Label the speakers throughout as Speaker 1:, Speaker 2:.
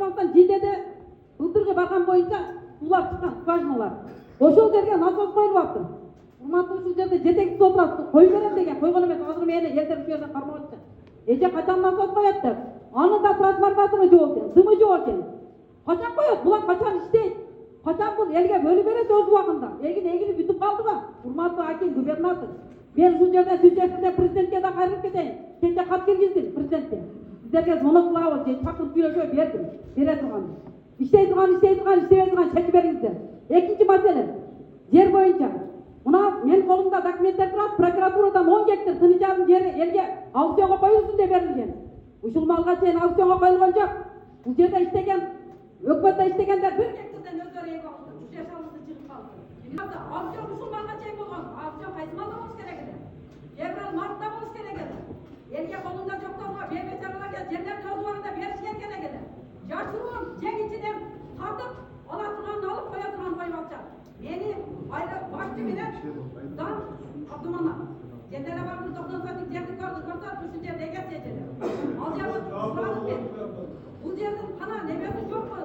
Speaker 1: ошондуктан жидеде былтыркы барган боюнча суулар чыккан, скважиналар. Ошол жерге насос коюлуп атты. Урматтуу, ушул жерде жетекчиси отурат, кой берем деген, койгон эмес, азыр мени элдер жерден кармап атты. Эже качан насос коет деп. Аны да трансформатору жок экен, дымы жок экен. Качан коет? Булар качан иштейт? Качан бул элге бөлүп берет өз убагында? Эгин бүтүп калдыбы? Урматтуу аким, губернатор. Мен ушул жерде сөз жакында президентке да кайрылып кетейин. Кенже кат киргиздим президентке. Сиздерге звонок кылабыз, же чакырып сүйлөшө бердим. Бере турган. İştey turgan, çekip beringizler. Ekинчи маселе. Жер боюнча. Мына мен колумда документтер турат, прокуратурадан 10 гектар тынычалдын жери элге аукционго коюлсун деп берилген. Ушул малга чейин аукционго коюлган жок. Бул жерде иштеген, өкмөттө иштегендер 1 гектардан өздөрү эге алды. Ушу жашалысы чыгып калды. Аукцион ушул малга чейин болгон. Аукцион кайсы малда болуш керек эле? Февраль, мартта болуш керек эле. Элге колунда жокторго бейбечараларга жерлерди өз убагында беришкен керек эле. Жашыруун жегичинен сатып ала турганын алып коя турганын коюп атышат. Мени башчы менен Зам Абдуманап жендере бардым 90 сотик жерди көрсөтүп ушул жерде эгеси эжелер. Ал жерде сурадым мен. Бул жердин кана немеси жокпу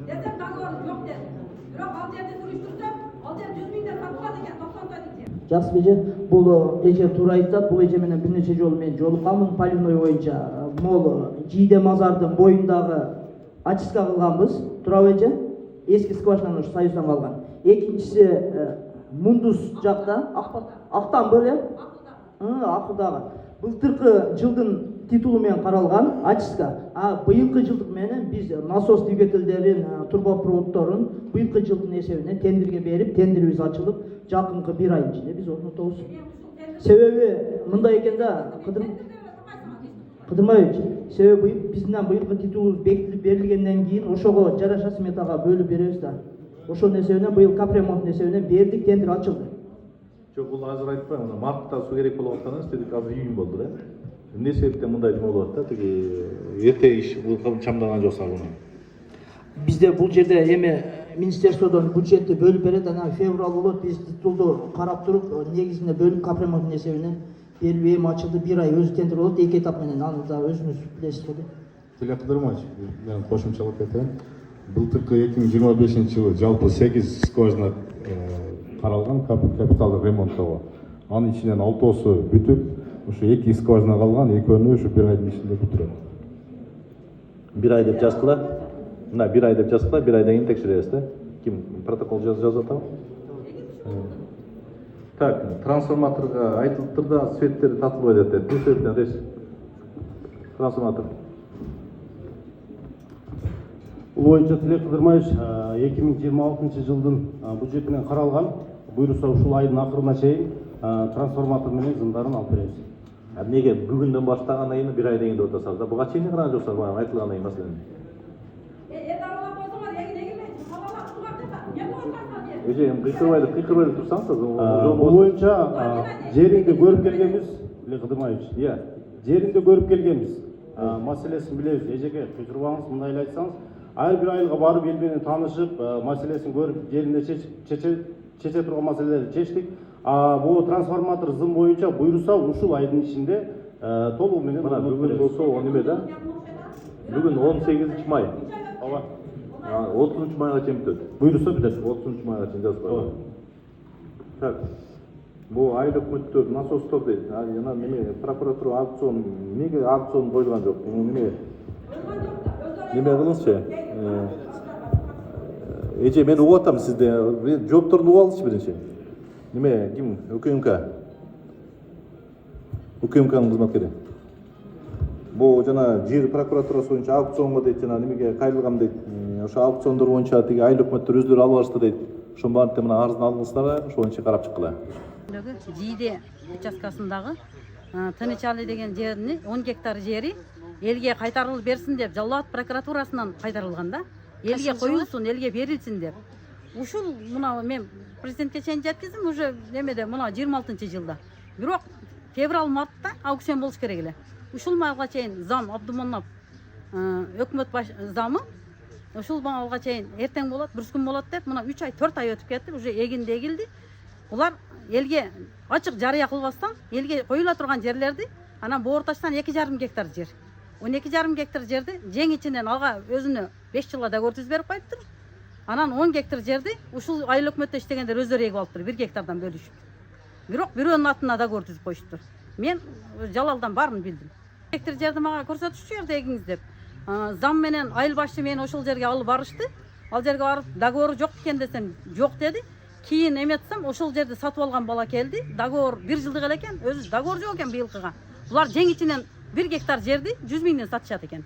Speaker 1: десем договору жок деди. Бирок ал жерди суруштурсам, ал жер 100 миңден сатылган экен 90 сотик жер.
Speaker 2: Жакшы эже, бул эже туура айтат. Бул эже менен бир нече жолу мен жолукканмын Полиной боюнча. Могул Жийде мазардын боюндагы очистка кылганбыз, туурабы эже? Эски скважинадан ушу Союздан калган. Экинчиси Мундус жакта, Актан беле? Акылдагы. Былтыркы жылдын титулу менен каралган очистка. Быйылкы жылдык менен биз насос двигательдерин, турбопроводдорун быйылкы жылдын эсебинен тендерге берип, тендерибиз ачылып, жакынкы 1 айдын ичинде биз орнотобуз. Себеби мындай экен да, Кыдырмаевич, себеби бизден быйылкы титулубуз бекитилип берилгенден кийин ошого жараша сметага бөлүп беребиз да. Ошонун эсебинен быйыл капремонттун эсебинен бердик, тендер ачылды.
Speaker 3: Жок, бул азыр айтпайм, мына мартта суу керек болуп атканын истедик, азыр июнь болду да. Эмне себептен мындай неме болуп атат да, тиги эрте иш чамдаган жокса буну.
Speaker 2: Bizde бул жерде эми министерстводон бюджетти бөлүп берет, анан февраль болот, биз титулду карап туруп, негизинде бөлүп капремонттун эсебинен берилип эми ачылды, 1 ай өзү тендер болот, 2 этап менен, аны да өзүңүз билесиз го.
Speaker 4: Тиле Кыдырмаевич, мен кошумчалап кетейин. Былтыркы 2025-жылы жалпы 8 скважина каралган капиталдык ремонттоого. Анын ичинен 6-сы бүтүп, ушу 2 скважина калган, экөөнү ушу 1 айдын ичинде бүтүрөт.
Speaker 3: 1 ай деп жазгыла. Мына 1 ай деп жазгыла, 1 айдан кийин текшеребиз да. Ким протокол жазып атабы? Так, трансформаторга айтылыптыр да, светтери татылбай деп. Бул себептен рейс. Трансформатор.
Speaker 5: Бул боюнча Тиле Кыдырмаевич 2026 жылдын бюджетинен каралган, буйруса ушул айдын акырына чейин трансформатор менен зымдарын алып беребиз.
Speaker 3: Неге бүгүндөн баштагандан кийин 1 айдан кийин деп атасыздар да? Буга чейин караган жоксуңар баягы айтылгандан кийин маселени? Эже, кыйкырбай деп турсаңыз,
Speaker 5: бул боюнча жеринде көрүп келгенбиз, Тиле Кыдырмаевич. Жеринде көрүп келгенбиз. Маселесин билебиз. Эжеге кыйкырбаңыз, мындай эле айтсаңыз, ар бир айылга барып эл менен таанышып, маселесин көрүп, жеринде чече турган маселелерди чечтик. Бул трансформатор зым боюнча буйруса ушул айдын ичинде толугу менен
Speaker 3: бүгүн болсо о неме да? Бүгүн 18 май.
Speaker 5: Ооба.
Speaker 3: 30 майга чейин бүтөт.
Speaker 5: Буйруса бүтөт.
Speaker 3: 30 майга чейин жазып коюлган. Так. Бул айыл өкмөттөр насостор дейт. Жана неме прокуратура аукцион, неге аукцион коюлган жок? Неме кылыңызчы? Эже, мен угуп атам сизде. Жоопторун угуп алыңызчы биринчи. Неме, ким? УКМКнын кызматкери. Бул жана жер прокуратурасы боюнча аукционго дейт, жана немеге кайрылган дейт. Ошо аукциондор боюнча тиги айыл өкмөттөр өздөрү алып алышты дейт. Ошонун баарын мына арызын алыңыздар, ошо боюнча карап чыккыла.
Speaker 1: Жийде участкасындагы Тынычалы деген жерни 10 гектар жери элге кайтарылып берсин деп Жалал Абад прокуратурасынан кайтарылган да. Элге коюлсун, элге берилсин деп. Ушул мына мен президентке чейин жеткиздим, уже немеде мына 26-жылда. Бирок февраль-мартта аукцион болуш керек эле. Ушул малга чейин Зам Абдуманап өкмөт замы ушул малга чейин эртең болот, бир күн болот деп, мына 3 ай, 4 ай өтүп кетти, уже эгинди эгилди. Булар элге ачык жарыя кылбастан, элге коюла турган жерлерди, анан Боорташтан 2,5 гектар жер. 12,5 гектар жерди жең ичинен алга өзүнө 5 жылга да көрсөтүп берип коюптур. Анан 10 гектар жерди ушул айыл өкмөттө иштегендер өздөрү эгип алыптыр, 1 гектардан бөлүшүп. Бирок бирөөнүн атына да көрсөтүп коюштур. Мен Жалалдан баарын билдим. Гектар жерди мага көрсөтүшчү жерди эгиңиз деп. Зам менен айыл башчы мени ошол жерге алып барышты. Ал жерге барып договору жок экен десем, жок деди. Кийин эметсем ошол жерди сатып алган бала келди. Договор 1 жылдык эле экен, өзү договор жок экен быйылкыга. Булар жең ичинен 1 гектар жерди 100 миңден сатышат экен.